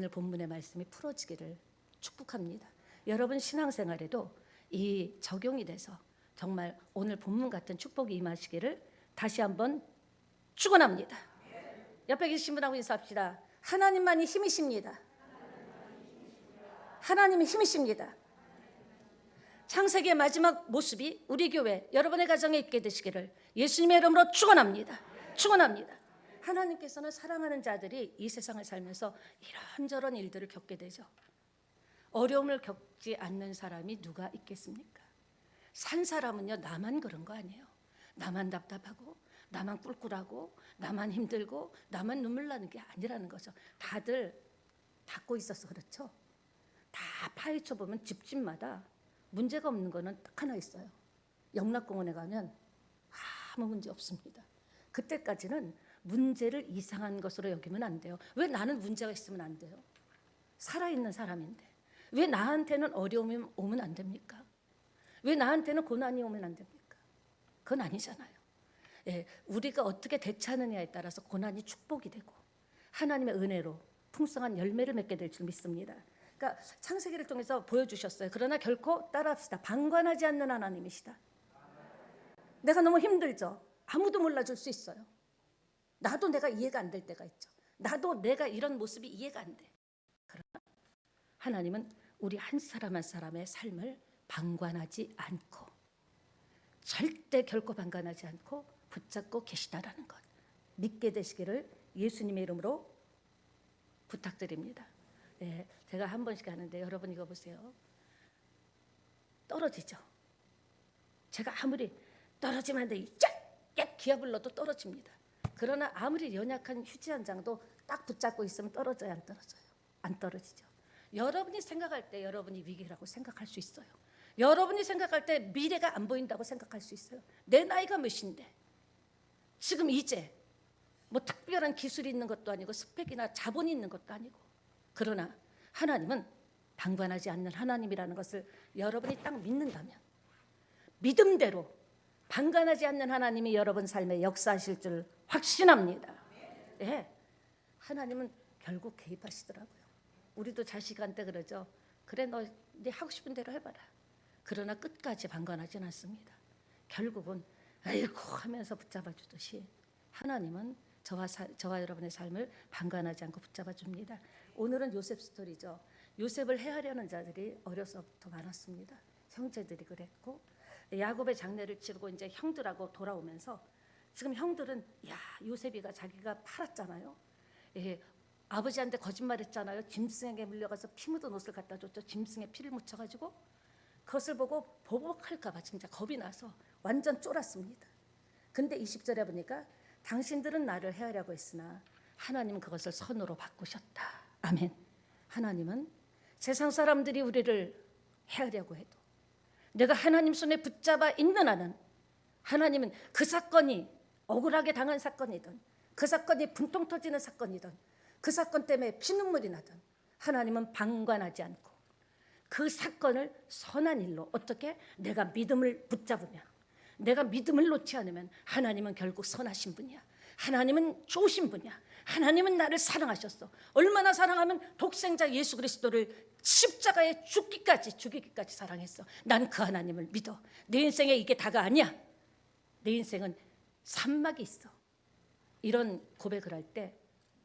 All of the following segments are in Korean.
오늘 본문의 말씀이 풀어지기를 축복합니다. 여러분 신앙생활에도 이 적용이 돼서 정말 오늘 본문 같은 축복이 임하시기를 다시 한번 축원합니다. 옆에 계신 분하고 인사합시다. 하나님만이 힘이십니다. 하나님이 힘이십니다. 창세기의 마지막 모습이 우리 교회 여러분의 가정에 있게 되시기를 예수님의 이름으로 축원합니다. 축원합니다. 하나님께서는 사랑하는 자들이 이 세상을 살면서 이런저런 일들을 겪게 되죠. 어려움을 겪지 않는 사람이 누가 있겠습니까? 산 사람은요, 나만 그런 거 아니에요. 나만 답답하고 나만 꿀꿀하고 나만 힘들고 나만 눈물 나는 게 아니라는 거죠. 다들 닫고 있어서 그렇죠. 다 파헤쳐 보면 집집마다 문제가 없는 거는 딱 하나 있어요. 영락공원에 가면 아무 문제 없습니다. 그때까지는 문제를 이상한 것으로 여기면 안 돼요. 왜 나는 문제가 있으면 안 돼요? 살아있는 사람인데 왜 나한테는 어려움이 오면 안 됩니까? 왜 나한테는 고난이 오면 안 됩니까? 그건 아니잖아요. 예, 우리가 어떻게 대처하느냐에 따라서 고난이 축복이 되고 하나님의 은혜로 풍성한 열매를 맺게 될 줄 믿습니다. 그러니까 창세기를 통해서 보여주셨어요. 그러나 결코 따라합시다. 방관하지 않는 하나님이시다. 내가 너무 힘들죠. 아무도 몰라줄 수 있어요. 나도 내가 이해가 안 될 때가 있죠. 나도 내가 이런 모습이 이해가 안 돼. 그러나 하나님은 우리 한 사람 한 사람의 삶을 방관하지 않고 절대 결코 방관하지 않고 붙잡고 계시다라는 것 믿게 되시기를 예수님의 이름으로 부탁드립니다. 네, 제가 한 번씩 하는데 여러분 이거 보세요. 떨어지죠. 제가 아무리 떨어지면 안 돼. 쫙 기아 불러도 떨어집니다. 그러나 아무리 연약한 휴지 한 장도 딱 붙잡고 있으면 떨어져요, 안 떨어져요? 안 떨어지죠. 여러분이 생각할 때 여러분이 위기라고 생각할 수 있어요. 여러분이 생각할 때 미래가 안 보인다고 생각할 수 있어요. 내 나이가 몇인데 지금 이제 뭐 특별한 기술이 있는 것도 아니고 스펙이나 자본이 있는 것도 아니고 그러나 하나님은 방관하지 않는 하나님이라는 것을 여러분이 딱 믿는다면 믿음대로 방관하지 않는 하나님이 여러분 삶에 역사하실 줄 확신합니다. 예, 하나님은 결국 개입하시더라고요. 우리도 자식한테 그러죠. 그래 너 네 하고 싶은 대로 해봐라. 그러나 끝까지 방관하지는 않습니다. 결국은 아이고 하면서 붙잡아 주듯이 하나님은 저와 여러분의 삶을 방관하지 않고 붙잡아 줍니다. 오늘은 요셉 스토리죠. 요셉을 해하려는 자들이 어려서부터 많았습니다. 형제들이 그랬고 야곱의 장례를 치르고 이제 형들하고 돌아오면서 지금 형들은 야 요셉이가 자기가 팔았잖아요. 예, 아버지한테 거짓말했잖아요. 짐승에게 물려가서 피 묻은 옷을 갖다 줬죠. 짐승에 피를 묻혀가지고 그것을 보고 보복할까봐 진짜 겁이 나서 완전 쫄았습니다. 근데 20절에 보니까 당신들은 나를 해하려고 했으나 하나님은 그것을 선으로 바꾸셨다. 아멘. 하나님은 세상 사람들이 우리를 해하려고 해도 내가 하나님 손에 붙잡아 있는 한은 하나님은 그 사건이 억울하게 당한 사건이든 그 사건이 분통 터지는 사건이든 그 사건 때문에 피눈물이 나든 하나님은 방관하지 않고 그 사건을 선한 일로 어떻게 내가 믿음을 붙잡으면 내가 믿음을 놓지 않으면 하나님은 결국 선하신 분이야. 하나님은 좋으신 분이야. 하나님은 나를 사랑하셨어. 얼마나 사랑하면 독생자 예수 그리스도를 십자가에 죽이기까지 사랑했어. 난 그 하나님을 믿어. 내 인생에 이게 다가 아니야. 내 인생은 산막이 있어. 이런 고백을 할 때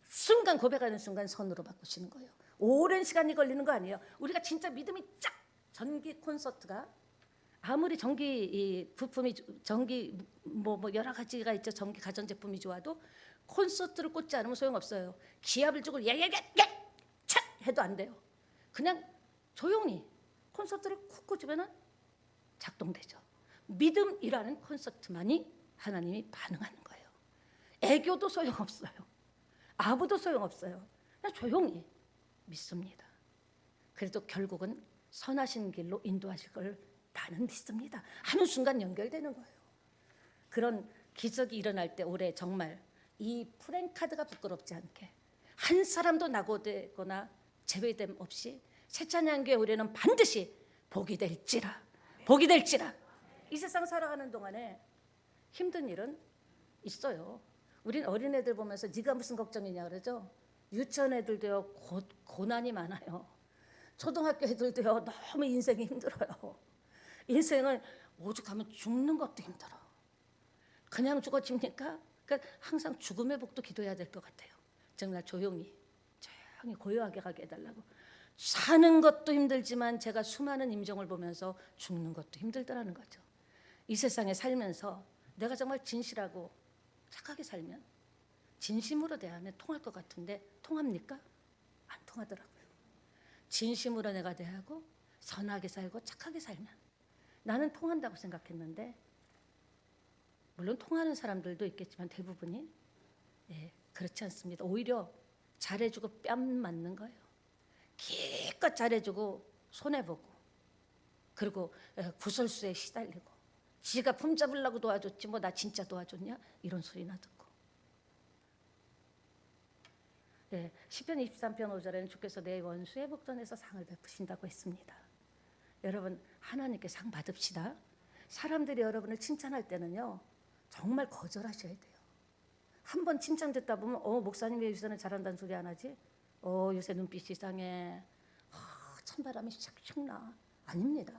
순간 고백하는 순간 선으로 바꾸시는 거예요. 오랜 시간이 걸리는 거 아니에요. 우리가 진짜 믿음이 쫙 전기 콘서트가 아무리 전기 부품이 전기 뭐 여러 가지가 있죠. 전기 가전제품이 좋아도 콘서트를 꽂지 않으면 소용없어요. 기압을 주고 야야야야 차 해도 안 돼요. 그냥 조용히 콘서트를 쿡 꽂으면 작동되죠. 믿음이라는 콘서트만이 하나님이 반응하는 거예요. 애교도 소용없어요. 아부도 소용없어요. 그냥 조용히 믿습니다. 그래도 결국은 선하신 길로 인도하실 걸 나는 믿습니다. 하는 순간 연결되는 거예요. 그런 기적이 일어날 때 올해 정말 이 프랭카드가 부끄럽지 않게 한 사람도 낙오되거나 제외됨 없이 새찬양교회 올해는 반드시 복이 될지라 복이 될지라. 이 세상 살아가는 동안에 힘든 일은 있어요. 우린 어린애들 보면서 네가 무슨 걱정이냐 그러죠. 유치원 애들도요 고난이 많아요. 초등학교 애들도요 너무 인생이 힘들어요. 인생은 오죽하면 죽는 것도 힘들어. 그냥 죽어집니까? 그러니까 항상 죽음의 복도 기도해야 될 것 같아요. 정말 조용히 고요하게 가게 해달라고. 사는 것도 힘들지만 제가 수많은 임종을 보면서 죽는 것도 힘들더라는 거죠. 이 세상에 살면서 내가 정말 진실하고 착하게 살면 진심으로 대하면 통할 것 같은데 통합니까? 안 통하더라고요. 진심으로 내가 대하고 선하게 살고 착하게 살면 나는 통한다고 생각했는데, 물론 통하는 사람들도 있겠지만 대부분이 그렇지 않습니다. 오히려 잘해주고 뺨 맞는 거예요. 기껏 잘해주고 손해보고, 그리고 구설수에 시달리고, 지가 품잡으려고 도와줬지 뭐 나 진짜 도와줬냐 이런 소리나 듣고. 시편 23편 5절에는 주께서 내 원수의 복전에서 상을 베푸신다고 했습니다. 여러분 하나님께 상 받읍시다. 사람들이 여러분을 칭찬할 때는요 정말 거절하셔야 돼요. 한번 칭찬 듣다 보면 목사님 왜 요새는 잘한다는 소리 안 하지? 요새 눈빛이 이상해. 찬바람이 샥샥 나. 아닙니다.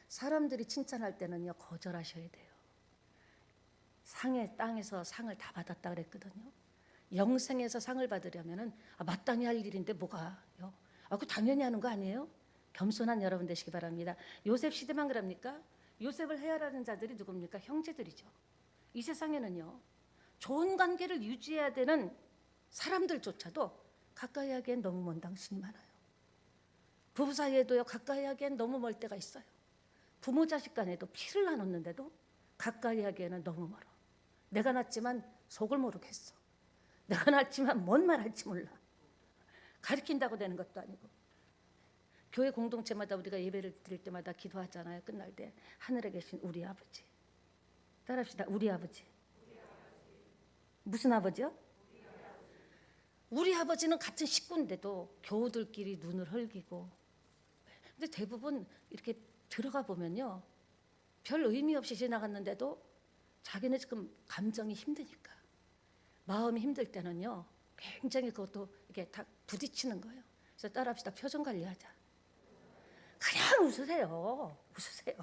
사람들이 칭찬할 때는요 거절하셔야 돼요. 상의 땅에서 상을 다 받았다 그랬거든요. 영생에서 상을 받으려면은 마땅히 할 일인데 뭐가요? 그 당연히 하는 거 아니에요? 겸손한 여러분 되시기 바랍니다. 요셉 시대만 그럽니까? 요셉을 해하라는 자들이 누굽니까? 형제들이죠. 이 세상에는요 좋은 관계를 유지해야 되는 사람들조차도 가까이 하기엔 너무 먼 당신이 많아요. 부부 사이에도요 가까이 하기엔 너무 멀 때가 있어요. 부모 자식 간에도 피를 나눴는데도 가까이 하기에는 너무 멀어. 내가 낳지만 속을 모르겠어. 내가 낳지만 뭔 말 할지 몰라. 가르친다고 되는 것도 아니고. 교회 공동체마다 우리가 예배를 드릴 때마다 기도하잖아요. 끝날 때 하늘에 계신 우리 아버지. 따라합시다. 우리 아버지. 무슨 아버지요? 우리 아버지는 같은 식구인데도 교우들끼리 눈을 흘기고. 근데 대부분 이렇게 들어가 보면요 별 의미 없이 지나갔는데도 자기네 지금 감정이 힘드니까, 마음이 힘들 때는요 굉장히 그것도 이게 다 부딪히는 거예요. 그래서 따라합시다. 표정 관리하자. 그냥 웃으세요. 웃으세요.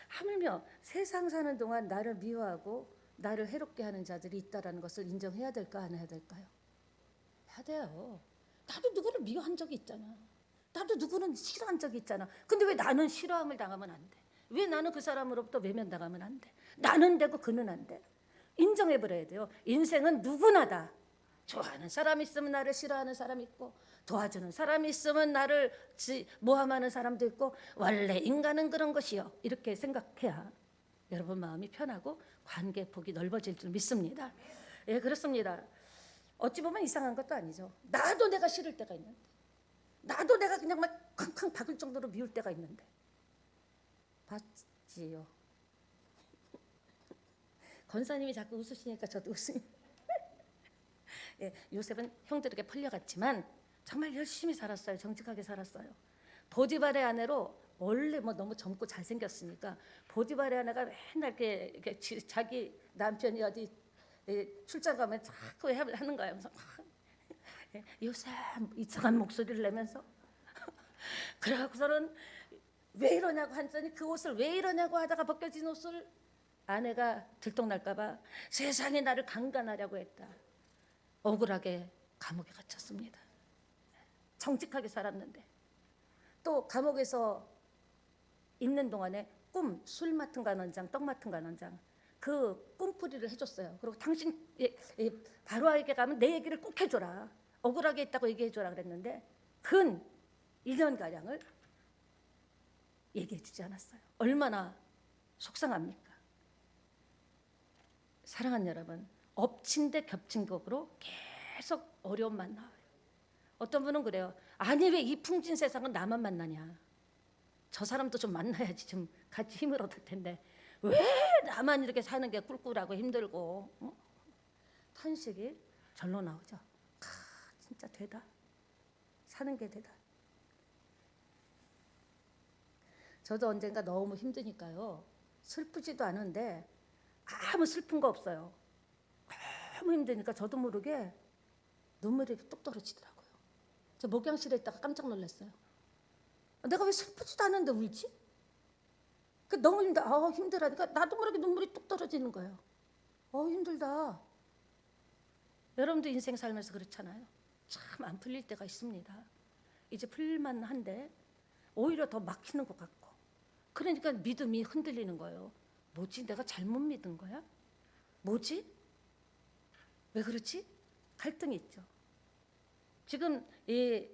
하물며 세상 사는 동안 나를 미워하고 나를 해롭게 하는 자들이 있다라는 것을 인정해야 될까 안 해야 될까요? 해야 돼요. 나도 누구를 미워한 적이 있잖아. 나도 누구는 싫어한 적이 있잖아. 근데 왜 나는 싫어함을 당하면 안 돼? 왜 나는 그 사람으로부터 외면당하면 안 돼? 나는 되고 그는 안 돼. 인정해버려야 돼요. 인생은 누구나 다 좋아하는 사람이 있으면 나를 싫어하는 사람이 있고, 도와주는 사람이 있으면 나를 모함하는 사람도 있고, 원래 인간은 그런 것이요 이렇게 생각해야 여러분 마음이 편하고 관계 폭이 넓어질 줄 믿습니다. 그렇습니다. 어찌 보면 이상한 것도 아니죠. 나도 내가 싫을 때가 있는데, 나도 내가 그냥 막 쾅쾅 박을 정도로 미울 때가 있는데. 봤지요. 권사님이 자꾸 웃으시니까 저도 웃습니다. 요셉은 형들에게 팔려갔지만 정말 열심히 살았어요. 정직하게 살았어요. 보디발의 아내로, 원래 뭐 너무 젊고 잘생겼으니까 보디발의 아내가 맨날 이렇게 자기 남편이 어디 출장 가면 자꾸 하는 거예요. 그래서 요셉 이상한 목소리를 내면서 그래갖고서는 왜 이러냐고 했더니 그 옷을 왜 이러냐고 하다가 벗겨진 옷을 아내가 들통날까봐 세상에 나를 강간하려고 했다. 억울하게 감옥에 갇혔습니다. 정직하게 살았는데. 또 감옥에서 있는 동안에 술 맡은 간원장, 떡 맡은 간원장 그 꿈풀이를 해줬어요. 그리고 당신 바로에게 가면 내 얘기를 꼭 해줘라. 억울하게 있다고 얘기해줘라 그랬는데 근 1년가량을 얘기해주지 않았어요. 얼마나 속상합니까? 사랑하는 여러분, 엎친 데 겹친 격으로 계속 어려움만 나와요. 어떤 분은 그래요. 아니 왜 이 풍진 세상은 나만 만나냐. 저 사람도 좀 만나야지 좀 같이 힘을 얻을 텐데 왜 나만 이렇게 사는 게 꿀꿀하고 힘들고. 탄식이 절로 나오죠. 진짜 되다. 사는 게 되다. 저도 언젠가 너무 힘드니까요. 슬프지도 않은데 아무 슬픈 거 없어요. 너무 힘드니까 저도 모르게 눈물이 뚝 떨어지더라고요. 저 목욕실에 있다가 깜짝 놀랐어요. 내가 왜 슬프지도 않은데 울지? 너무 힘들으니까 나도 모르게 눈물이 뚝 떨어지는 거예요. 힘들다. 여러분도 인생 살면서 그렇잖아요. 참 안 풀릴 때가 있습니다. 이제 풀릴만 한데 오히려 더 막히는 것 같고, 그러니까 믿음이 흔들리는 거예요. 뭐지? 내가 잘못 믿은 거야? 뭐지? 왜 그렇지? 갈등이 있죠. 지금 이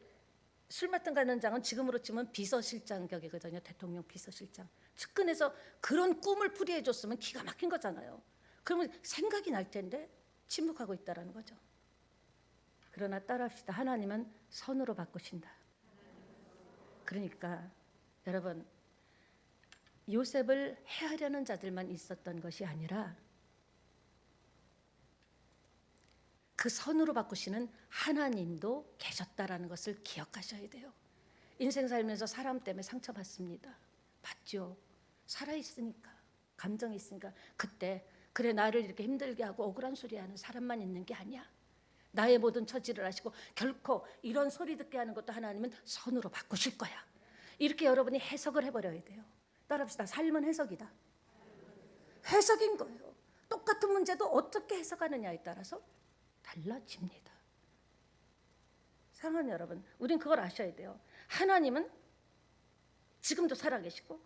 술 맡은 간원장은 지금으로 치면 비서실장 격이거든요. 대통령 비서실장. 측근에서 그런 꿈을 풀이해 줬으면 기가 막힌 거잖아요. 그러면 생각이 날 텐데 침묵하고 있다라는 거죠. 그러나 따라합시다. 하나님은 선으로 바꾸신다. 그러니까 여러분, 요셉을 해하려는 자들만 있었던 것이 아니라 그 선으로 바꾸시는 하나님도 계셨다라는 것을 기억하셔야 돼요. 인생 살면서 사람 때문에 상처받습니다. 받죠. 살아있으니까, 감정이 있으니까. 그때 그래 나를 이렇게 힘들게 하고 억울한 소리 하는 사람만 있는 게 아니야. 나의 모든 처지를 아시고 결코 이런 소리 듣게 하는 것도 하나님은 선으로 바꾸실 거야. 이렇게 여러분이 해석을 해버려야 돼요. 따라합시다. 삶은 해석이다. 해석인 거예요. 똑같은 문제도 어떻게 해석하느냐에 따라서 달라집니다. 사랑하는 여러분, 우린 그걸 아셔야 돼요. 하나님은 지금도 살아계시고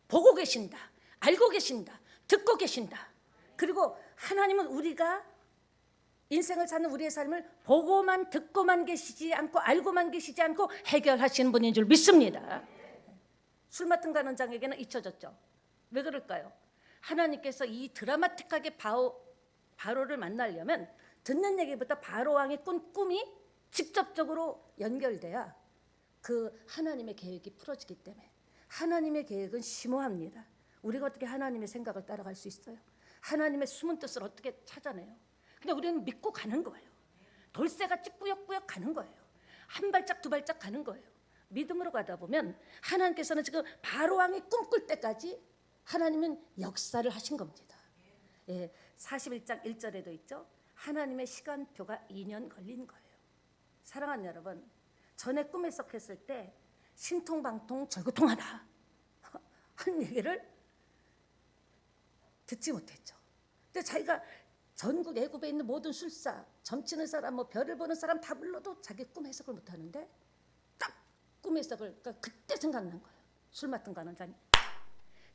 보고 계신다, 알고 계신다, 듣고 계신다. 그리고 하나님은 우리가 인생을 사는 우리의 삶을 보고만 듣고만 계시지 않고 알고만 계시지 않고 해결하시는 분인 줄 믿습니다. 술 맡은 간원장에게는 잊혀졌죠. 왜 그럴까요? 하나님께서 이 드라마틱하게 바로를 만나려면 듣는 얘기보다 바로 왕이 꾼 꿈이 직접적으로 연결돼야 그 하나님의 계획이 풀어지기 때문에 하나님의 계획은 심오합니다. 우리가 어떻게 하나님의 생각을 따라갈 수 있어요? 하나님의 숨은 뜻을 어떻게 찾아내요? 그냥 우리는 믿고 가는 거예요. 돌쇠같이 꾸역꾸역 가는 거예요. 한 발짝 두 발짝 가는 거예요. 믿음으로 가다 보면 하나님께서는 지금 바로 왕이 꿈꿀 때까지 하나님은 역사를 하신 겁니다. 41장 1절에도 있죠. 하나님의 시간표가 2년 걸린 거예요. 사랑하는 여러분, 전에 꿈에 썩했을 때 신통방통 절구통하다 한 얘기를 듣지 못했죠. 근데 자기가 전국 애굽에 있는 모든 술사, 점치는 사람, 별을 보는 사람 다 불러도 자기 꿈 해석을 못하는데 딱 꿈 해석을 그때 생각난 거예요. 술 맡은 간원장이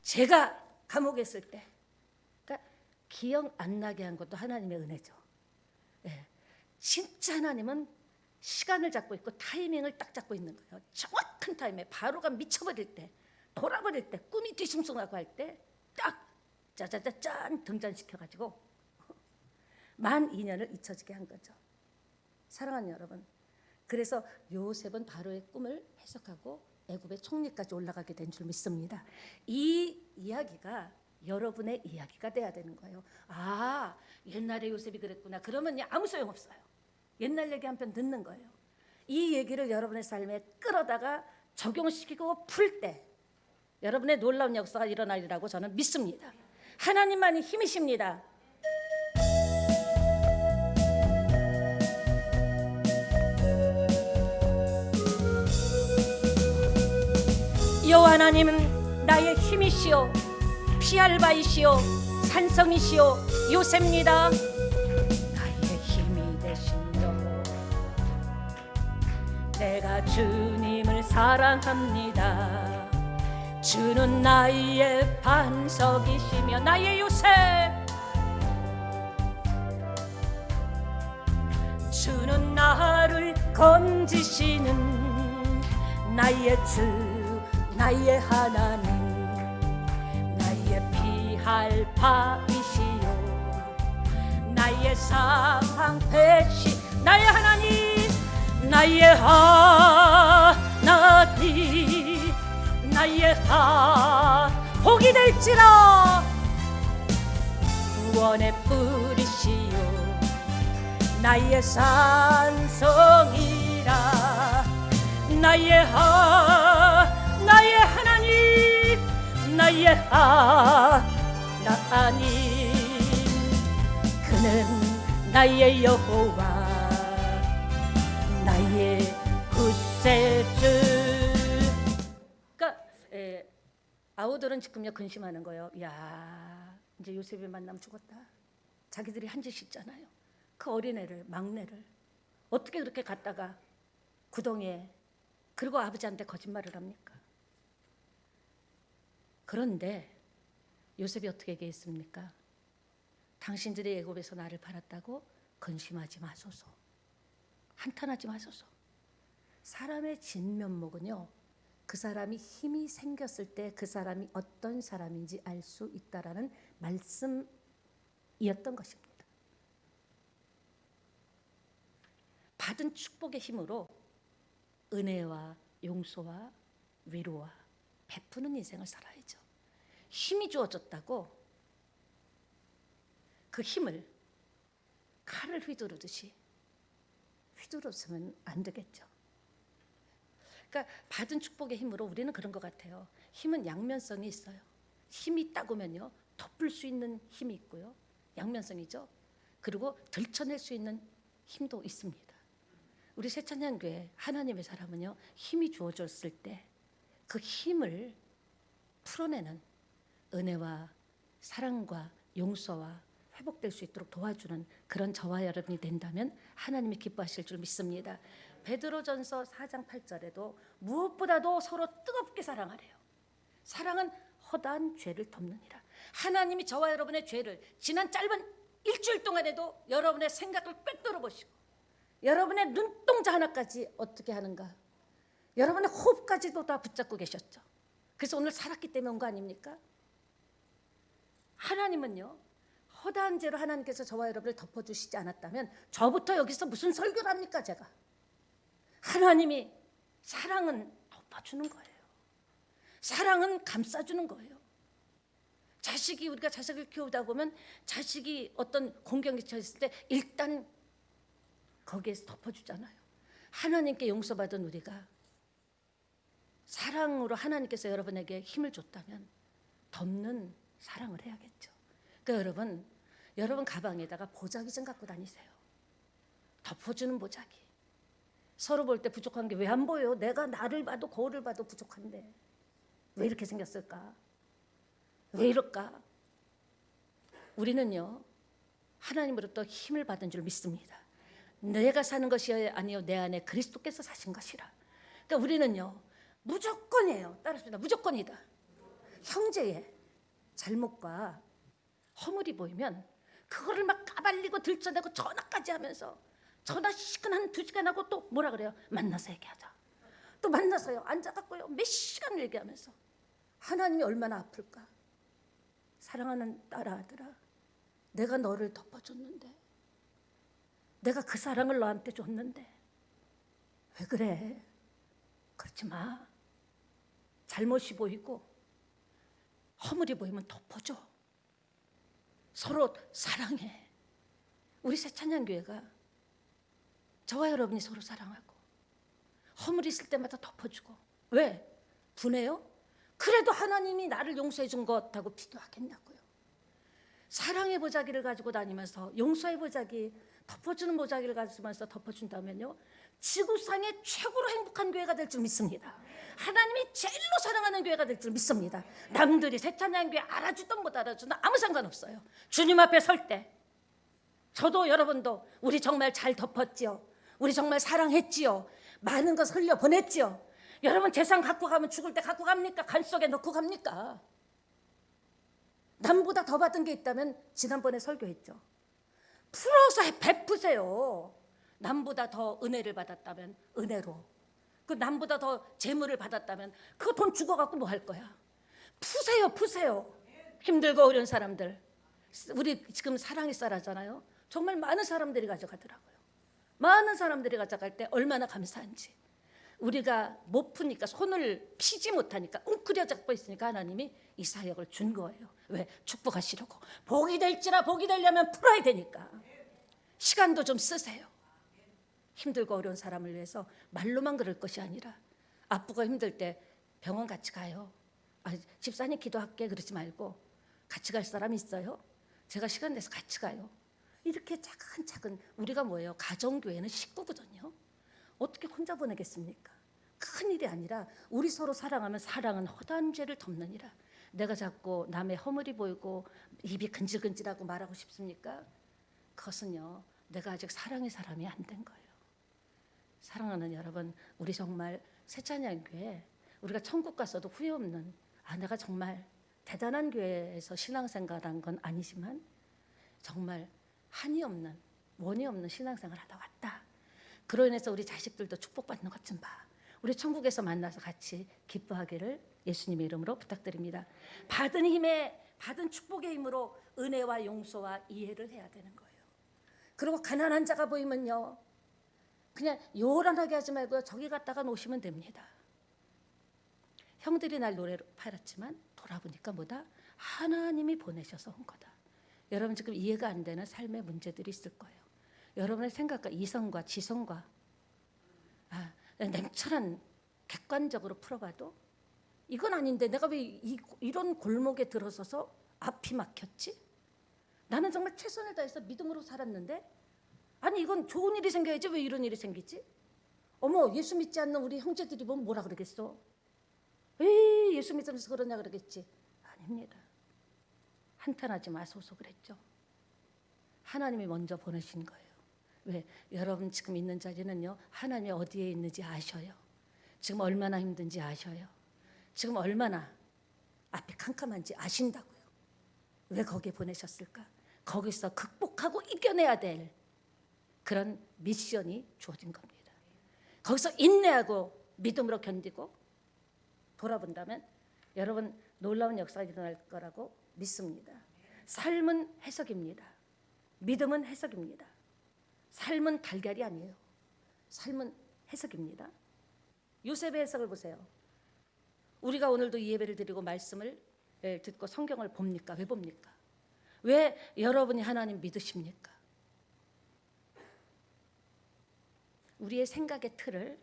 제가 감옥에 있을 때, 기억 안 나게 한 것도 하나님의 은혜죠. 진짜 하나님은 시간을 잡고 있고 타이밍을 딱 잡고 있는 거예요. 정확한 타이밍에 바로가 미쳐버릴 때, 돌아버릴 때, 꿈이 뒤숭숭하고 할 때 딱 짜자자짠 등장시켜가지고 만 2년을 잊혀지게 한 거죠. 사랑하는 여러분, 그래서 요셉은 바로의 꿈을 해석하고 애굽의 총리까지 올라가게 된 줄 믿습니다. 이 이야기가 여러분의 이야기가 돼야 되는 거예요. 옛날에 요셉이 그랬구나. 그러면 아무 소용없어요. 옛날 얘기 한 편 듣는 거예요. 이 얘기를 여러분의 삶에 끌어다가 적용시키고 풀 때 여러분의 놀라운 역사가 일어나리라고 저는 믿습니다. 하나님만이 힘이십니다. 여호와 하나님은 나의 힘이시오, 피할 바이시오, 산성이시오, 요셉입니다. 나의 힘이 되신 여호와, 내가 주님을 사랑합니다. 주는 나의 반석이시며 나의 요셉, 주는 나를 건지시는 나의 주, 나의 하나님, 나의 피할 바이시요, 나의 상패시, 나의 하나님, 나의 하나님, 나의 복이 될지라. 구원의 뿌리시요, 나의 산성이라. 나의 하나님, 나의 하나님, 그는 나의 여호와 나의 구세주. 그러니까 아우들은 지금요 근심하는 거예요. 야, 이제 요셉이 만나면 죽었다. 자기들이 한 짓 있잖아요. 그 어린애를, 막내를 어떻게 그렇게 갖다가 구덩이에, 그리고 아버지한테 거짓말을 합니까? 그런데 요셉이 어떻게 얘기했습니까? 당신들이 애굽에서 나를 팔았다고 근심하지 마소서, 한탄하지 마소서. 사람의 진면목은요, 그 사람이 힘이 생겼을 때 그 사람이 어떤 사람인지 알 수 있다라는 말씀이었던 것입니다. 받은 축복의 힘으로 은혜와 용서와 위로와 베푸는 인생을 살아야죠. 힘이 주어졌다고 그 힘을 칼을 휘두르듯이 휘두르면 안 되겠죠. 그러니까 받은 축복의 힘으로 우리는 그런 것 같아요. 힘은 양면성이 있어요. 힘이 있다고면요, 덮을 수 있는 힘이 있고요, 양면성이죠. 그리고 들춰낼 수 있는 힘도 있습니다. 우리 새찬양교회 하나님의 사람은요, 힘이 주어졌을 때 그 힘을 풀어내는 은혜와 사랑과 용서와 회복될 수 있도록 도와주는 그런 저와 여러분이 된다면 하나님이 기뻐하실 줄 믿습니다. 베드로전서 4장 8절에도 무엇보다도 서로 뜨겁게 사랑하래요. 사랑은 허다한 죄를 덮느니라. 하나님이 저와 여러분의 죄를 지난 짧은 일주일 동안에도 여러분의 생각을 꿰뚫어 보시고 여러분의 눈동자 하나까지 어떻게 하는가, 여러분의 호흡까지도 다 붙잡고 계셨죠. 그래서 오늘 살았기 때문에 온 거 아닙니까? 하나님은요, 허다한 죄로 하나님께서 저와 여러분을 덮어주시지 않았다면 저부터 여기서 무슨 설교를 합니까? 제가. 하나님이 사랑은 덮어주는 거예요. 사랑은 감싸주는 거예요. 자식이, 우리가 자식을 키우다 보면 자식이 어떤 공경에 처했을 때 일단 거기에서 덮어주잖아요. 하나님께 용서받은 우리가 사랑으로 하나님께서 여러분에게 힘을 줬다면 덮는 사랑을 해야겠죠. 그러니까 여러분 가방에다가 보자기 좀 갖고 다니세요. 덮어주는 보자기. 서로 볼 때 부족한 게 왜 안 보여요? 내가 나를 봐도 거울을 봐도 부족한데 왜 이렇게 생겼을까? 왜 이럴까? 우리는요, 하나님으로부터 힘을 받은 줄 믿습니다. 내가 사는 것이 아니요 내 안에 그리스도께서 사신 것이라. 그러니까 우리는요, 무조건이에요. 따라합니다. 무조건이다. 형제의 잘못과 허물이 보이면 그거를 막 까발리고 들춰내고 전화까지 하면서, 전화 시간 한 2시간 하고 또 뭐라 그래요? 만나서 얘기하자. 또 만나서요 앉아갖고요 몇 시간을 얘기하면서. 하나님이 얼마나 아플까? 사랑하는 딸아, 아들아, 내가 너를 덮어줬는데, 내가 그 사랑을 너한테 줬는데 왜 그래? 그렇지 마. 잘못이 보이고 허물이 보이면 덮어줘. 서로 사랑해. 우리 새찬양교회가 저와 여러분이 서로 사랑하고 허물이 있을 때마다 덮어주고. 왜? 분해요? 그래도 하나님이 나를 용서해 준 것하고 비교하겠냐고요. 사랑의 보자기를 가지고 다니면서 용서의 보자기, 덮어주는 보자기를 가지면서 덮어준다면요, 지구상의 최고로 행복한 교회가 될 줄 믿습니다. 하나님이 제일로 사랑하는 교회가 될 줄 믿습니다. 남들이 새찬양교회 알아주든 못 알아주든 아무 상관없어요. 주님 앞에 설 때 저도 여러분도 우리 정말 잘 덮었지요. 우리 정말 사랑했지요. 많은 것 흘려보냈지요. 여러분 재산 갖고 가면 죽을 때 갖고 갑니까? 간 속에 넣고 갑니까? 남보다 더 받은 게 있다면 지난번에 설교했죠. 풀어서 베푸세요. 남보다 더 은혜를 받았다면 은혜로, 그 남보다 더 재물을 받았다면 그 돈 죽어갖고 뭐 할 거야? 푸세요, 푸세요. 힘들고 어려운 사람들. 우리 지금 사랑의 쌀 하잖아요. 정말 많은 사람들이 가져가더라고요. 많은 사람들이 가져갈 때 얼마나 감사한지. 우리가 못 푸니까, 손을 피지 못하니까 웅크려 잡고 있으니까 하나님이 이 사역을 준 거예요. 왜? 축복하시려고. 복이 될지라, 복이 되려면 풀어야 되니까. 시간도 좀 쓰세요. 힘들고 어려운 사람을 위해서 말로만 그럴 것이 아니라, 아프고 힘들 때 병원 같이 가요. 집사님 기도할게 그러지 말고, 같이 갈 사람 있어요? 제가 시간 내서 같이 가요. 이렇게 차근차근 우리가 뭐예요? 가정교회는 식구거든요. 어떻게 혼자 보내겠습니까? 큰 일이 아니라 우리 서로 사랑하면 사랑은 허다한 죄를 덮느니라. 내가 자꾸 남의 허물이 보이고 입이 근질근질하고 말하고 싶습니까? 그것은요, 내가 아직 사랑의 사람이 안 된 거예요. 사랑하는 여러분, 우리 정말 새찬양교회 우리가 천국 갔어도 후회 없는, 내가 정말 대단한 교회에서 신앙생활한 건 아니지만 정말 한이 없는, 원이 없는 신앙생활 하다 왔다. 그로 인해서 우리 자식들도 축복받는 것 좀 봐. 우리 천국에서 만나서 같이 기뻐하기를 예수님의 이름으로 부탁드립니다. 받은 힘에, 받은 축복의 힘으로 은혜와 용서와 이해를 해야 되는 거예요. 그리고 가난한 자가 보이면요, 그냥 요란하게 하지 말고요, 저기 갔다가 놓으시면 됩니다. 형들이 날 노래로 팔았지만 돌아보니까 뭐다? 하나님이 보내셔서 온 거다. 여러분 지금 이해가 안 되는 삶의 문제들이 있을 거예요. 여러분의 생각과 이성과 지성과 냉철한 객관적으로 풀어봐도 이건 아닌데 내가 왜 이런 골목에 들어서서 앞이 막혔지? 나는 정말 최선을 다해서 믿음으로 살았는데, 아니 이건 좋은 일이 생겨야지 왜 이런 일이 생기지? 어머, 예수 믿지 않는 우리 형제들이 보면 뭐라 그러겠어? 에이, 예수 믿으면서 그러냐 그러겠지. 아닙니다. 한탄하지 마소서 그랬죠. 하나님이 먼저 보내신 거예요. 왜? 여러분 지금 있는 자리는요, 하나님이 어디에 있는지 아셔요. 지금 얼마나 힘든지 아셔요. 지금 얼마나 앞이 캄캄한지 아신다고요. 왜 거기에 보내셨을까? 거기서 극복하고 이겨내야 될 그런 미션이 주어진 겁니다. 거기서 인내하고 믿음으로 견디고 돌아본다면 여러분 놀라운 역사가 일어날 거라고 믿습니다. 삶은 해석입니다. 믿음은 해석입니다. 삶은 달걀이 아니에요. 삶은 해석입니다. 요셉의 해석을 보세요. 우리가 오늘도 이 예배를 드리고 말씀을 듣고 성경을 봅니까? 왜 봅니까? 왜 여러분이 하나님 믿으십니까? 우리의 생각의 틀을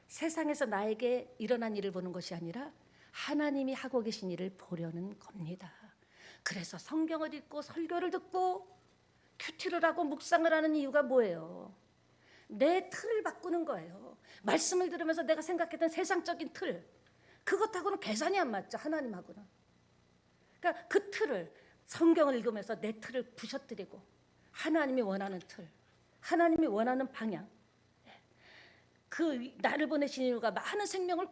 세상에서 나에게 일어난 일을 보는 것이 아니라 하나님이 하고 계신 일을 보려는 겁니다. 그래서 성경을 읽고 설교를 듣고 큐티를 하고 묵상을 하는 이유가 뭐예요? 내 틀을 바꾸는 거예요. 말씀을 들으면서 내가 생각했던 세상적인 틀, 그것하고는 계산이 안 맞죠. 하나님하고는. 그러니까 그 틀을, 성경을 읽으면서 내 틀을 부셔뜨리고 하나님이 원하는 틀, 하나님이 원하는 방향, 그 나를 보내신 이유가 많은 생명을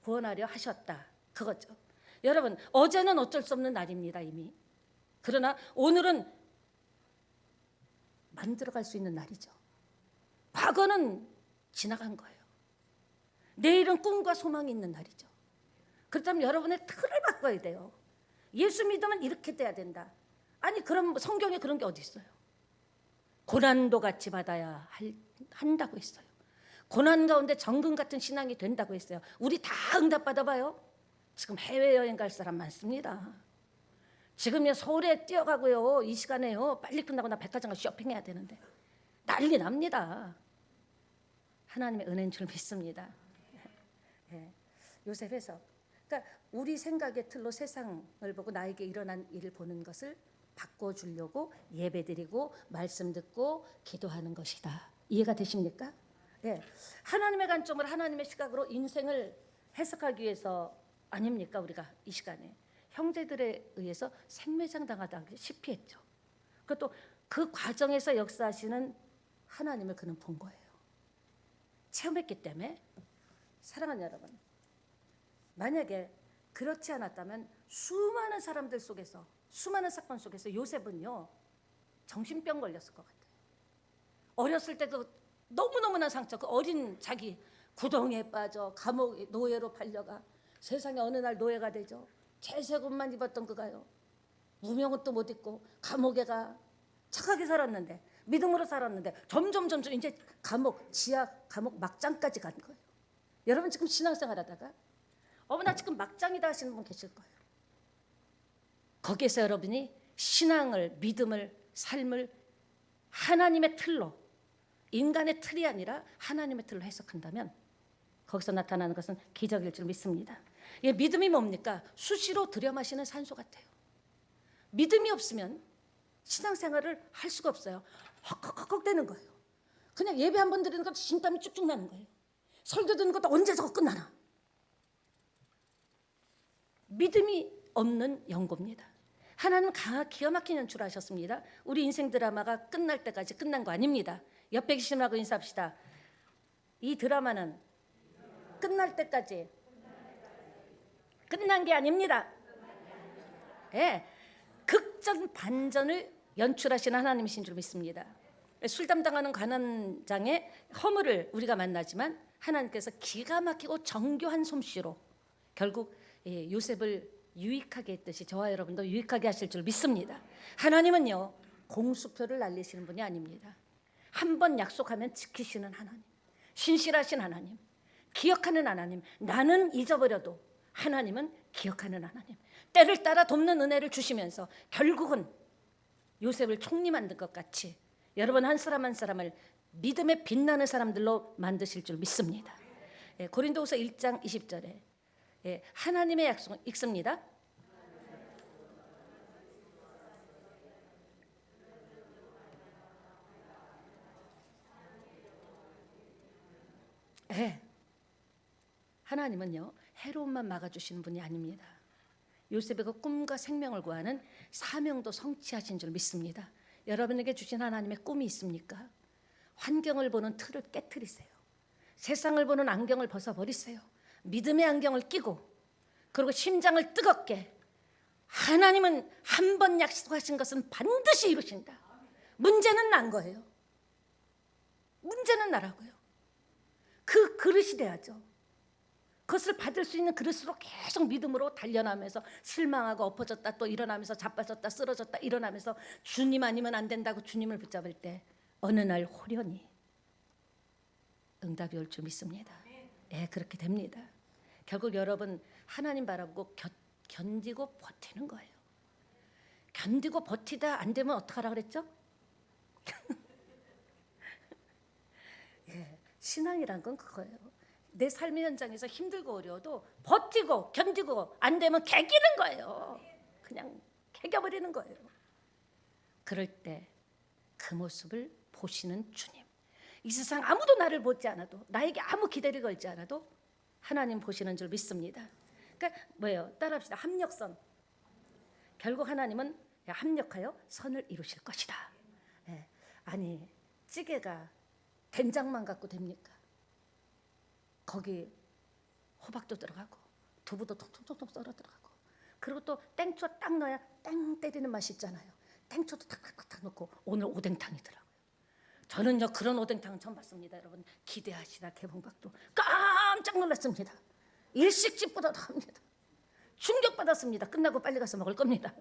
구원하려 하셨다. 그거죠. 여러분, 어제는 어쩔 수 없는 날입니다, 이미. 그러나 오늘은 만들어갈 수 있는 날이죠. 과거는 지나간 거예요. 내일은 꿈과 소망이 있는 날이죠. 그렇다면 여러분의 틀을 바꿔야 돼요. 예수 믿으면 이렇게 돼야 된다. 아니 그럼 성경에 그런 게 어디 있어요? 고난도 같이 받아야 한다고 했어요. 고난 가운데 정금 같은 신앙이 된다고 했어요. 우리 다 응답 받아봐요. 지금 해외여행 갈 사람 많습니다. 지금요 서울에 뛰어가고요, 이 시간에요 빨리 끝나고 나 백화점 가서 쇼핑해야 되는데 난리 납니다. 하나님의 은혜인 줄 믿습니다. 요셉 해석. 그러니까 우리 생각의 틀로 세상을 보고 나에게 일어난 일을 보는 것을 바꿔주려고 예배드리고 말씀 듣고 기도하는 것이다. 이해가 되십니까? 네. 하나님의 관점으로, 하나님의 시각으로 인생을 해석하기 위해서 아닙니까? 우리가 이 시간에 형제들에 의해서 생매장 당하다시피 했죠. 그것도 그 과정에서 역사하시는 하나님을 그는 본 거예요. 체험했기 때문에. 사랑하는 여러분, 만약에 그렇지 않았다면 수많은 사람들 속에서, 수많은 사건 속에서 요셉은요 정신병 걸렸을 것 같아요. 어렸을 때 그 너무너무나 상처, 그 어린 자기 구덩이에 빠져 감옥 노예로 팔려가 세상에 어느 날 노예가 되죠. 채색옷만 입었던 그가요 무명은 또 못 입고 감옥에 가 착하게 살았는데, 믿음으로 살았는데 점점 이제 지하 감옥 막장까지 간 거예요. 여러분 지금 신앙생활 하다가 나 지금 막장이다 하시는 분 계실 거예요. 거기에서 여러분이 신앙을, 믿음을, 삶을 하나님의 틀로, 인간의 틀이 아니라 하나님의 틀로 해석한다면 거기서 나타나는 것은 기적일 줄 믿습니다. 믿음이 뭡니까? 수시로 들여 마시는 산소 같아요. 믿음이 없으면 신앙생활을 할 수가 없어요. 헉헉헉 되는 거예요. 그냥 예배 한 번 드리는 것도 진땀이 쭉쭉 나는 거예요. 설교 듣는 것도 언제 저거 끝나나. 믿음이 없는 연고입니다. 하나님은 기가 막힌 연출하셨습니다. 우리 인생 드라마가 끝날 때까지 끝난 거 아닙니다. 옆에 계신 분하고 인사합시다. 이 드라마는 끝날 때까지 끝난 게 아닙니다. 예, 극전 반전을 연출하시는 하나님이신 줄 믿습니다. 술 담당하는 관원장의 허물을 우리가 만나지만 하나님께서 기가 막히고 정교한 솜씨로 결국 요셉을 유익하게 했듯이 저와 여러분도 유익하게 하실 줄 믿습니다. 하나님은요, 공수표를 날리시는 분이 아닙니다. 한 번 약속하면 지키시는 하나님, 신실하신 하나님, 기억하는 하나님. 나는 잊어버려도 하나님은 기억하는 하나님. 때를 따라 돕는 은혜를 주시면서 결국은 요셉을 총리 만든 것 같이 여러분 한 사람 한 사람을 믿음에 빛나는 사람들로 만드실 줄 믿습니다. 고린도후서 1장 20절에 하나님의 약속은 읽습니다. 하나님은요, 해로움만 막아주시는 분이 아닙니다. 요셉의 그 꿈과 생명을 구하는 사명도 성취하신 줄 믿습니다. 여러분에게 주신 하나님의 꿈이 있습니까? 환경을 보는 틀을 깨트리세요. 세상을 보는 안경을 벗어버리세요. 믿음의 안경을 끼고, 그리고 심장을 뜨겁게, 하나님은 한 번 약속하신 것은 반드시 이루신다. 문제는 난 거예요. 문제는 나라고요. 그 그릇이 돼야죠. 그것을 받을 수 있는 그릇으로 계속 믿음으로 단련하면서 실망하고 엎어졌다 또 일어나면서 자빠졌다 쓰러졌다 일어나면서 주님 아니면 안 된다고 주님을 붙잡을 때 어느 날 호련히 응답이 올 줄 믿습니다. 그렇게 됩니다. 결국 여러분 하나님 바라보고 견디고 버티는 거예요. 견디고 버티다 안 되면 어떡하라 그랬죠? 신앙이란 건 그거예요. 내 삶의 현장에서 힘들고 어려워도 버티고 견디고 안 되면 개기는 거예요. 그냥 개겨버리는 거예요. 그럴 때 그 모습을 보시는 주님. 이 세상 아무도 나를 보지 않아도, 나에게 아무 기대를 걸지 않아도 하나님 보시는 줄 믿습니다. 그러니까 뭐예요? 따라합시다. 합력선. 결국 하나님은 합력하여 선을 이루실 것이다. 아니 찌개가 된장만 갖고 됩니까? 거기 호박도 들어가고 두부도 통통통통 썰어 들어가고, 그리고 또 땡초 딱 넣어야 땡 때리는 맛이 있잖아요. 땡초도 탁탁탁 넣고 오늘 오뎅탕이더라고요. 저는요 그런 오뎅탕은 처음 봤습니다. 여러분 기대하시다 개봉박도 깜짝 놀랐습니다. 일식집보다도 합니다. 충격받았습니다. 끝나고 빨리 가서 먹을 겁니다.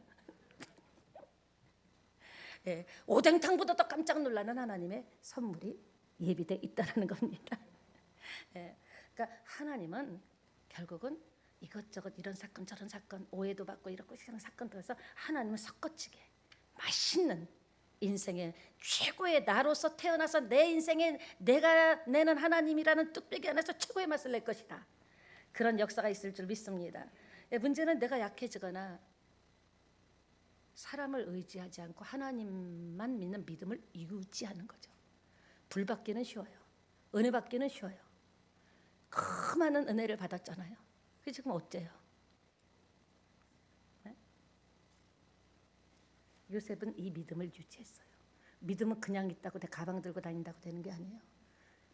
오뎅탕보다 더 깜짝 놀라는 하나님의 선물이 예비되어 있다는 겁니다. 그러니까 하나님은 결국은 이것저것 이런 사건 저런 사건 오해도 받고 이렇고 이런 사건 통해서 하나님은 섞어치게 맛있는 인생의 최고의 나로서 태어나서 내 인생에 내가 내는 하나님이라는 뚝배기 안에서 최고의 맛을 낼 것이다. 그런 역사가 있을 줄 믿습니다. 문제는 내가 약해지거나 사람을 의지하지 않고 하나님만 믿는 믿음을 유지하는 거죠. 불 받기는 쉬워요. 은혜 받기는 쉬워요. 그 많은 은혜를 받았잖아요. 그게 지금 어째요? 요셉은 이 믿음을 유지했어요. 믿음은 그냥 있다고 내 가방 들고 다닌다고 되는 게 아니에요.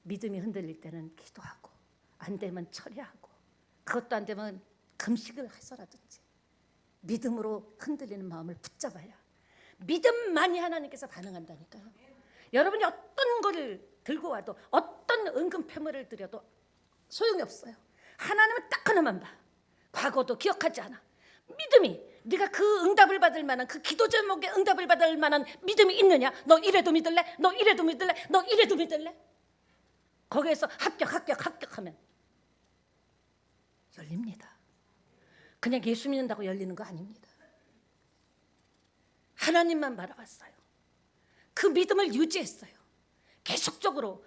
믿음이 흔들릴 때는 기도하고, 안 되면 처리하고, 그것도 안 되면 금식을 해서라든지 믿음으로 흔들리는 마음을 붙잡아야 믿음만이 하나님께서 반응한다니까요. 여러분이 어떤 거를 들고 와도 어떤 은근 패물을 드려도 소용이 없어요. 하나님은 딱 하나만 봐. 과거도 기억하지 않아. 믿음이 네가 그 응답을 받을 만한 그 기도 제목에 응답을 받을 만한 믿음이 있느냐? 너 이래도 믿을래? 너 이래도 믿을래? 너 이래도 믿을래? 거기에서 합격하면 열립니다. 그냥 예수 믿는다고 열리는 거 아닙니다. 하나님만 바라봤어요. 그 믿음을 유지했어요. 계속적으로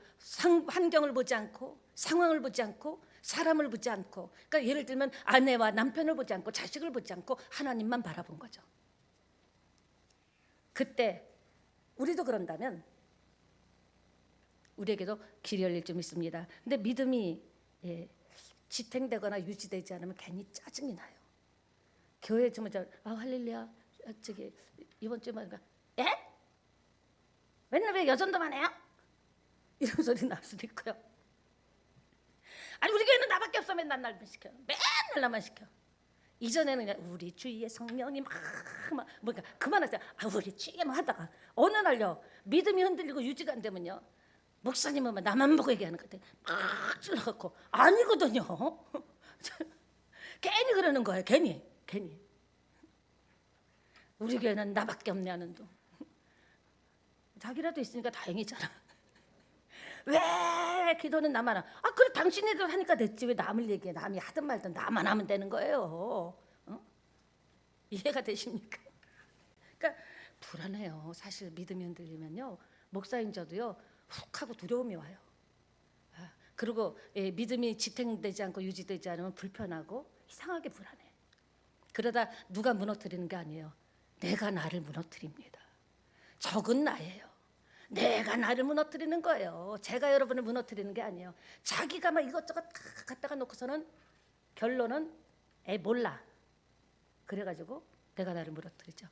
환경을 보지 않고 상황을 보지 않고 사람을 보지 않고, 그러니까 예를 들면 아내와 남편을 보지 않고 자식을 보지 않고 하나님만 바라본 거죠. 그때 우리도 그런다면 우리에게도 길이 열릴 좀 있습니다. 근데 믿음이 지탱되거나 유지되지 않으면 괜히 짜증이 나요. 교회 좀 할렐루야, 저기 이번 주에 말인가, 예? 맨날 왜 여전도만 해요? 이런 소리 날 수도 있고요. 아니 우리 교회는 나밖에 없어. 맨날 날만 시켜. 맨날 나만 시켜. 이전에는 그냥 우리 주위에 성령이 막 뭔가 그만하자. 우리 주위에 막 하다가 어느 날요 믿음이 흔들리고 유지가 안 되면요 목사님은 나만 보고 얘기하는 것 같아. 막 찔러갖고 아니거든요. 괜히 그러는 거예요. 괜히 우리 교회는 나밖에 없냐는 둥. 자기라도 있으니까 다행이잖아. 왜 기도는 나만 그래 당신이들 하니까 됐지. 왜 남을 얘기해. 남이 하든 말든 나만 하면 되는 거예요. 이해가 되십니까? 그러니까 불안해요. 사실 믿음이 흔들리면요 목사인 저도요 훅 하고 두려움이 와요. 그리고 믿음이 지탱되지 않고 유지되지 않으면 불편하고 이상하게 불안해. 그러다 누가 무너뜨리는 게 아니에요. 내가 나를 무너뜨립니다. 적은 나예요. 내가 나를 무너뜨리는 거예요. 제가 여러분을 무너뜨리는 게 아니에요. 자기가 막 이것저것 다 갖다가 놓고서는 결론은 몰라. 그래가지고 내가 나를 무너뜨리죠.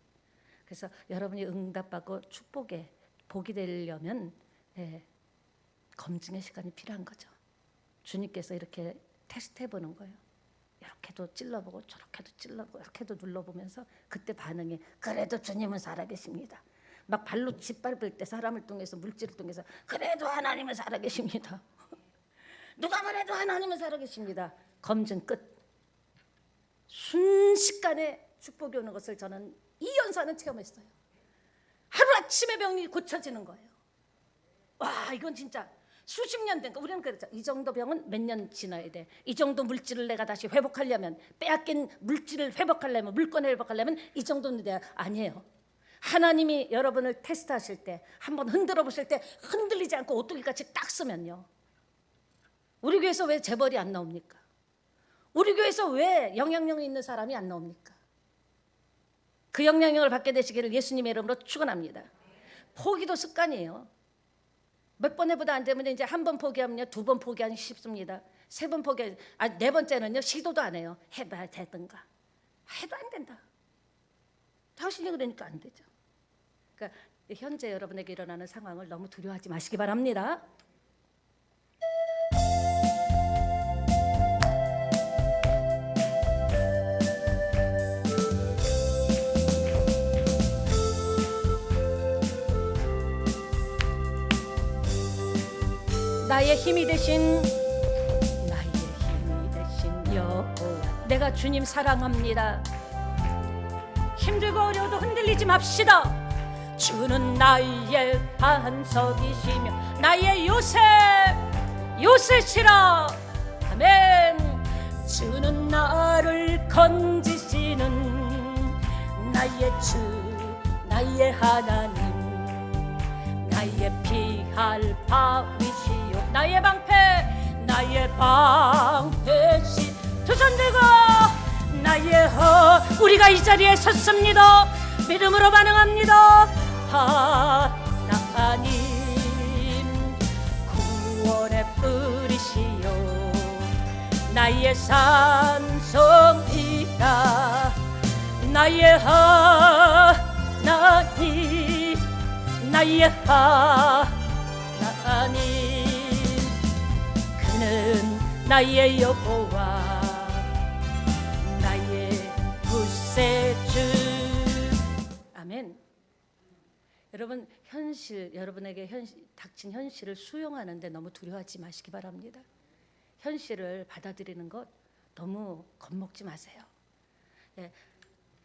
그래서 여러분이 응답받고 축복에 복이 되려면 검증의 시간이 필요한 거죠. 주님께서 이렇게 테스트해보는 거예요. 이렇게도 찔러보고 저렇게도 찔러보고 이렇게도 눌러보면서 그때 반응이 그래도 주님은 살아계십니다. 막 발로 짓밟을 때 사람을 통해서 물질을 통해서 그래도 하나님은 살아계십니다. 누가 말해도 하나님은 살아계십니다. 검증 끝. 순식간에 축복이 오는 것을 저는 이 연사는 체험했어요. 하루아침에 병이 고쳐지는 거예요. 와 이건 진짜 수십 년 된 거. 우리는 그랬죠. 이 정도 병은 몇 년 지나야 돼. 이 정도 물질을 내가 다시 회복하려면 빼앗긴 물질을 회복하려면 물건을 회복하려면 이 정도는 돼야. 아니에요. 하나님이 여러분을 테스트하실 때 한번 흔들어 보실 때 흔들리지 않고 오뚜기같이 딱 쓰면요 우리 교회에서 왜 재벌이 안 나옵니까? 우리 교회에서 왜 영향력 있는 사람이 안 나옵니까? 그 영향력을 받게 되시기를 예수님의 이름으로 축원합니다. 포기도 습관이에요. 몇 번 해보다 안 되면 이제 한 번 포기하면요 2번 포기하기 쉽습니다. 3번 포기, 4번째는요 시도도 안 해요. 해봐야 되든가. 해도 안 된다. 당신이 그러니까 안 되죠. 그러니까 현재 여러분에게 일어나는 상황을 너무 두려워하지 마시기 바랍니다. 나의 힘이 되신 여호와, 내가 주님 사랑합니다. 힘들고 어려워도 흔들리지 맙시다. 주는 나의 반석이시며 나의 요새시라. 아멘. 주는 나를 건지시는 나의 주, 나의 하나님, 나의 피할 바위시요 나의 방패시. 두 손 들고 나의 우리가 이 자리에 섰습니다. 믿음으로 반응합니다. 하나님 구원의 뿌리시요 나의 산성이다. 나의 하나님, 나의 하나님, 그는 나의 여호와, 구세주. 아멘. 여러분 여러분에게 닥친 현실을 수용하는데 너무 두려워하지 마시기 바랍니다. 현실을 받아들이는 것 너무 겁먹지 마세요.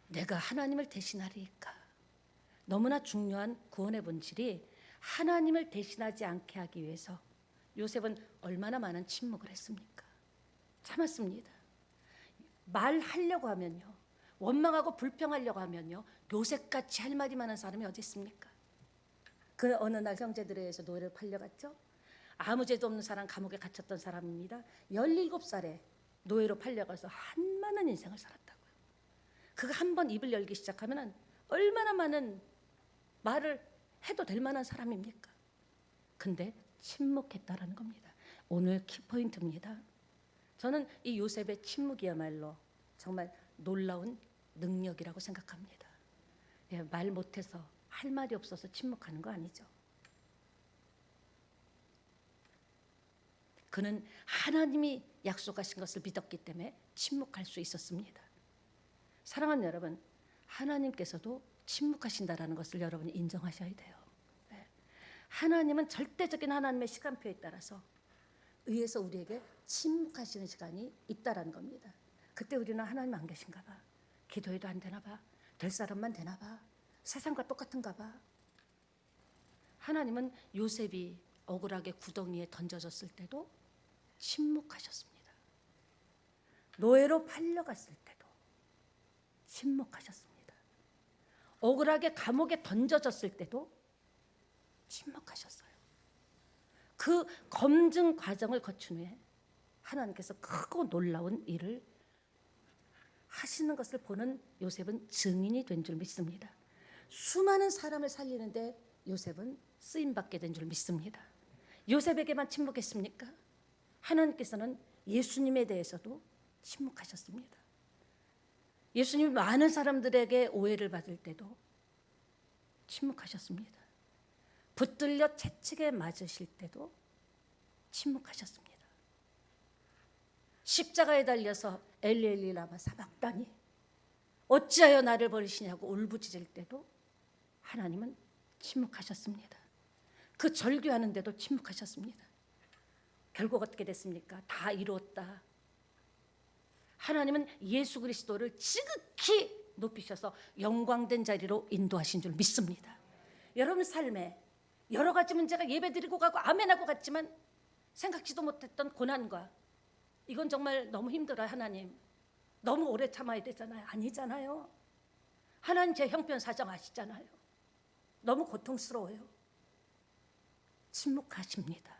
내가 하나님을 대신하리까. 너무나 중요한 구원의 본질이 하나님을 대신하지 않게 하기 위해서 요셉은 얼마나 많은 침묵을 했습니까? 참았습니다. 말하려고 하면요 원망하고 불평하려고 하면요 요셉같이 할 말이 많은 사람이 어디 있습니까? 그 어느 날 형제들에 의해서 노예로 팔려갔죠. 아무 죄도 없는 사람, 감옥에 갇혔던 사람입니다. 17살에 노예로 팔려가서 한많은 인생을 살았다고요. 그가 한 번 입을 열기 시작하면 얼마나 많은 말을 해도 될 만한 사람입니까? 근데 침묵했다라는 겁니다. 오늘 키포인트입니다. 저는 이 요셉의 침묵이야말로 정말 놀라운 능력이라고 생각합니다. 예, 말 못해서 할 말이 없어서 침묵하는 거 아니죠. 그는 하나님이 약속하신 것을 믿었기 때문에 침묵할 수 있었습니다. 사랑하는 여러분, 하나님께서도 침묵하신다라는 것을 여러분이 인정하셔야 돼요. 네. 하나님은 절대적인 하나님의 시간표에 따라서 의해서 우리에게 침묵하시는 시간이 있다라는 겁니다. 그때 우리는 하나님 안 계신가 봐, 기도해도 안 되나 봐, 될 사람만 되나 봐, 세상과 똑같은가 봐. 하나님은 요셉이 억울하게 구덩이에 던져졌을 때도 침묵하셨습니다. 노예로 팔려갔을 때도 침묵하셨습니다. 억울하게 감옥에 던져졌을 때도 침묵하셨어요. 그 검증 과정을 거친 후에 하나님께서 크고 놀라운 일을 하시는 것을 보는 요셉은 증인이 된 줄 믿습니다. 수많은 사람을 살리는데 요셉은 쓰임받게 된 줄 믿습니다. 요셉에게만 침묵했습니까? 하나님께서는 예수님에 대해서도 침묵하셨습니다. 예수님이 많은 사람들에게 오해를 받을 때도 침묵하셨습니다. 붙들려 채찍에 맞으실 때도 침묵하셨습니다. 십자가에 달려서 엘리 라마 사박다니 어찌하여 나를 버리시냐고 울부짖을 때도 하나님은 침묵하셨습니다. 그 절규하는데도 침묵하셨습니다. 결국 어떻게 됐습니까? 다 이루었다. 하나님은 예수 그리스도를 지극히 높이셔서 영광된 자리로 인도하신 줄 믿습니다. 여러분 삶에 여러 가지 문제가 예배드리고 가고 아멘하고 갔지만 생각지도 못했던 고난과 이건 정말 너무 힘들어요. 하나님 너무 오래 참아야 되잖아요. 아니잖아요. 하나님 제 형편 사정 아시잖아요. 너무 고통스러워요. 침묵하십니다.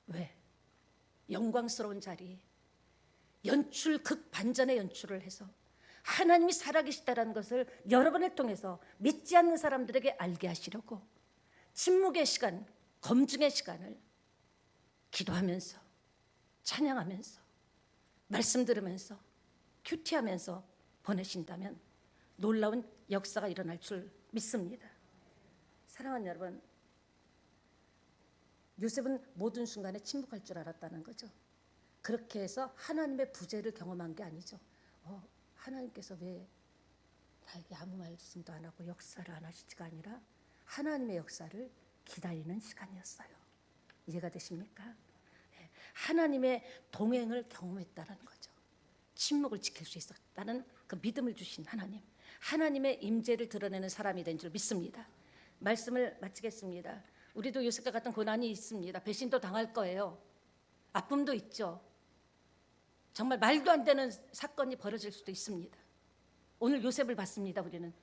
왜? 영광스러운 자리, 연출 극반전의 연출을 해서 하나님이 살아계시다는 것을 여러분을 통해서 믿지 않는 사람들에게 알게 하시려고 침묵의 시간, 검증의 시간을 기도하면서 찬양하면서 말씀 들으면서 큐티하면서 보내신다면 놀라운 역사가 일어날 줄 믿습니다. 사랑하는 여러분, 요셉은 모든 순간에 침묵할 줄 알았다는 거죠. 그렇게 해서 하나님의 부재를 경험한 게 아니죠. 하나님께서 왜 나에게 아무 말씀도 안 하고 역사를 안 하시지가 아니라 하나님의 역사를 기다리는 시간이었어요. 이해가 되십니까? 네. 하나님의 동행을 경험했다는 거죠. 침묵을 지킬 수 있었다는 그 믿음을 주신 하나님, 하나님의 임재를 드러내는 사람이 된 줄 믿습니다. 말씀을 마치겠습니다. 우리도 요셉과 같은 고난이 있습니다. 배신도 당할 거예요. 아픔도 있죠. 정말 말도 안 되는 사건이 벌어질 수도 있습니다. 오늘 요셉을 봤습니다. 우리는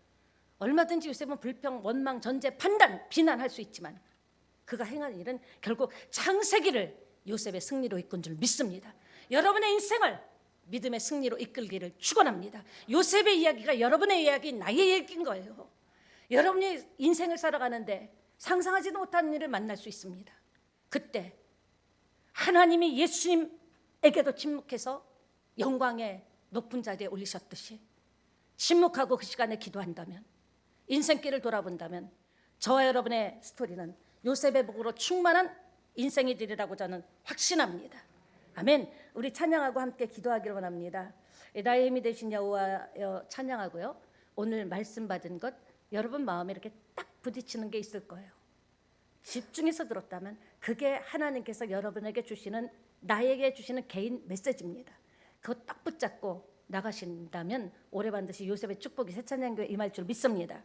얼마든지 요셉은 불평, 원망, 전제, 판단, 비난할 수 있지만 그가 행한 일은 결국 창세기를 요셉의 승리로 이끈 줄 믿습니다. 여러분의 인생을 믿음의 승리로 이끌기를 축원합니다. 요셉의 이야기가 여러분의 이야기, 나의 이야기인 거예요. 여러분이 인생을 살아가는데 상상하지도 못한 일을 만날 수 있습니다. 그때 하나님이 예수님에게도 침묵해서 영광의 높은 자리에 올리셨듯이 침묵하고 그 시간에 기도한다면, 인생길을 돌아본다면 저와 여러분의 스토리는 요셉의 복으로 충만한 인생이 되리라고 저는 확신합니다. 아멘. 우리 찬양하고 함께 기도하기를 원합니다. 나의 힘이 되신 여호와여 찬양하고요. 오늘 말씀 받은 것 여러분 마음에 이렇게 딱 부딪히는 게 있을 거예요. 집중해서 들었다면 그게 하나님께서 여러분에게 주시는, 나에게 주시는 개인 메시지입니다. 그거 딱 붙잡고 나가신다면 올해 반드시 요셉의 축복이 새찬양교회에 임할 줄 믿습니다.